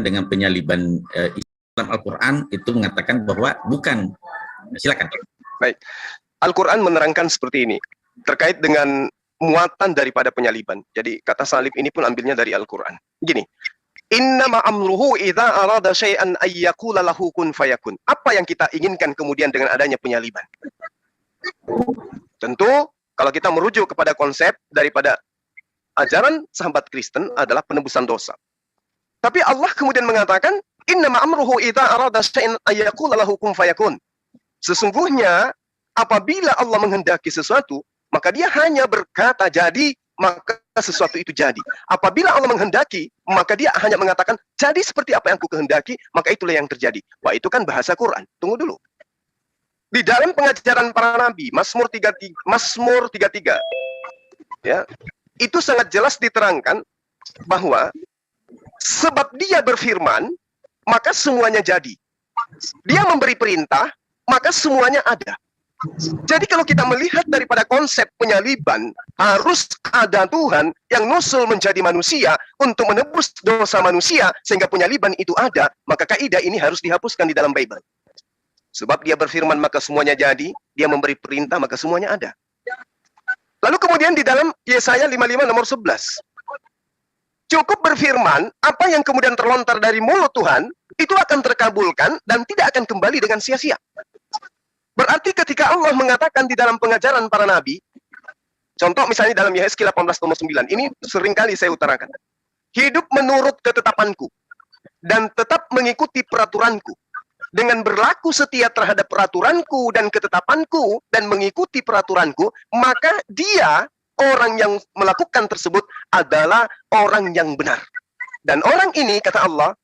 dengan penyaliban dalam Al-Quran itu mengatakan bahwa bukan. Silakan. Baik, Al-Quran menerangkan seperti ini terkait dengan muatan daripada penyaliban. Jadi kata salib ini pun ambilnya dari Al-Quran. Gini, innama amruhu idza arada syai'an ayyaqula lahu kun fayakun. Apa yang kita inginkan kemudian dengan adanya penyaliban? Tentu kalau kita merujuk kepada konsep daripada ajaran sahabat Kristen adalah penebusan dosa. Tapi Allah kemudian mengatakan innama amruhu idza arada syai'an ayyaqula lahu kun fayakun. Sesungguhnya apabila Allah menghendaki sesuatu, maka dia hanya berkata jadi, maka sesuatu itu jadi. Apabila Allah menghendaki, maka dia hanya mengatakan jadi seperti apa yang aku kehendaki, maka itulah yang terjadi. Wah, itu kan bahasa Quran. Tunggu dulu. Di dalam pengajaran para nabi, Mazmur 33, ya, itu sangat jelas diterangkan bahwa sebab dia berfirman, maka semuanya jadi. Dia memberi perintah, maka semuanya ada. Jadi kalau kita melihat daripada konsep penyaliban, harus ada Tuhan yang nusul menjadi manusia untuk menebus dosa manusia, sehingga penyaliban itu ada, maka kaidah ini harus dihapuskan di dalam Bible. Sebab dia berfirman maka semuanya jadi, dia memberi perintah maka semuanya ada. Lalu kemudian di dalam Yesaya 55 nomor 11, cukup berfirman, apa yang kemudian terlontar dari mulut Tuhan, itu akan terkabulkan dan tidak akan kembali dengan sia-sia. Berarti ketika Allah mengatakan di dalam pengajaran para nabi, contoh misalnya dalam Yehezkiel 18 nomor 9, ini seringkali saya utarakan. Hidup menurut ketetapanku dan tetap mengikuti peraturanku. Dengan berlaku setia terhadap peraturanku dan ketetapanku dan mengikuti peraturanku, maka dia, orang yang melakukan tersebut adalah orang yang benar. Dan orang ini, kata Allah,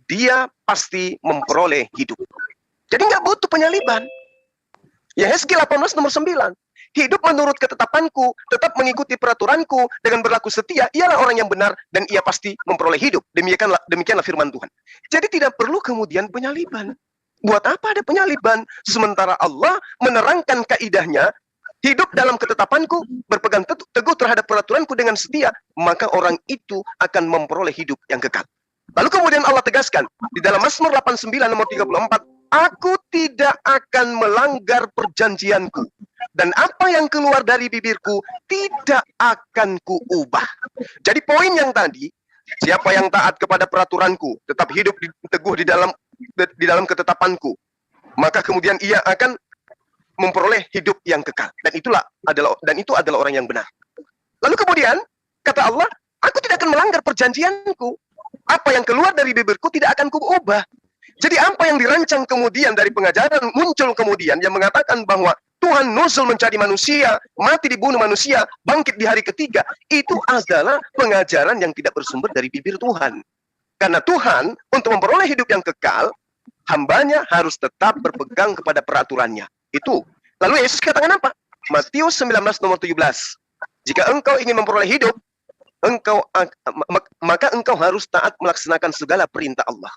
dia pasti memperoleh hidup. Jadi nggak butuh penyaliban. Yehezkiel 18 nomor 9. Hidup menurut ketetapanku, tetap mengikuti peraturanku, dengan berlaku setia, ialah orang yang benar, dan ia pasti memperoleh hidup. Demikianlah firman Tuhan. Jadi tidak perlu kemudian penyaliban. Buat apa ada penyaliban? Sementara Allah menerangkan kaidahnya, hidup dalam ketetapanku, berpegang teguh terhadap peraturanku dengan setia, maka orang itu akan memperoleh hidup yang kekal. Lalu kemudian Allah tegaskan, di dalam Mazmur 89 nomor 34, aku tidak akan melanggar perjanjianku, dan apa yang keluar dari bibirku tidak akan kuubah. Jadi poin yang tadi, siapa yang taat kepada peraturanku, tetap hidup teguh di dalam ketetapanku, maka kemudian ia akan memperoleh hidup yang kekal. Dan itu adalah orang yang benar. Lalu kemudian kata Allah, aku tidak akan melanggar perjanjianku. Apa yang keluar dari bibirku tidak akan kuubah. Jadi apa yang dirancang kemudian dari pengajaran muncul kemudian yang mengatakan bahwa Tuhan nusul menjadi manusia, mati dibunuh manusia, bangkit di hari ketiga, itu adalah pengajaran yang tidak bersumber dari bibir Tuhan. Karena Tuhan untuk memperoleh hidup yang kekal, hambanya harus tetap berpegang kepada peraturannya. Itu. Lalu Yesus katakan apa? Matius 19 nomor 17. Jika engkau ingin memperoleh hidup, maka engkau harus taat melaksanakan segala perintah Allah.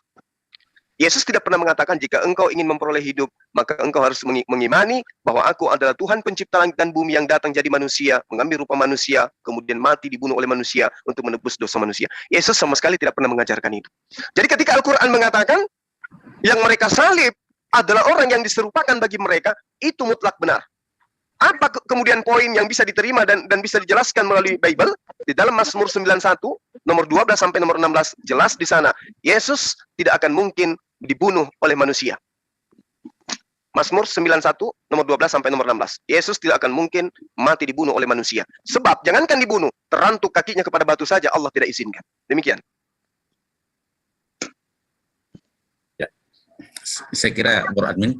Yesus tidak pernah mengatakan jika engkau ingin memperoleh hidup, maka engkau harus mengimani bahwa aku adalah Tuhan pencipta langit dan bumi yang datang jadi manusia, mengambil rupa manusia, kemudian mati dibunuh oleh manusia untuk menebus dosa manusia. Yesus sama sekali tidak pernah mengajarkan itu. Jadi ketika Al-Quran mengatakan yang mereka salib adalah orang yang diserupakan bagi mereka, itu mutlak benar. Apa kemudian poin yang bisa diterima dan bisa dijelaskan melalui Bible? Di dalam Mazmur 91, nomor 12 sampai nomor 16, jelas di sana, Yesus tidak akan mungkin dibunuh oleh manusia. Mazmur 91, nomor 12 sampai nomor 16. Yesus tidak akan mungkin mati dibunuh oleh manusia. Sebab, jangankan dibunuh, terantuk kakinya kepada batu saja Allah tidak izinkan. Demikian. Ya. Saya kira, Bro Admin,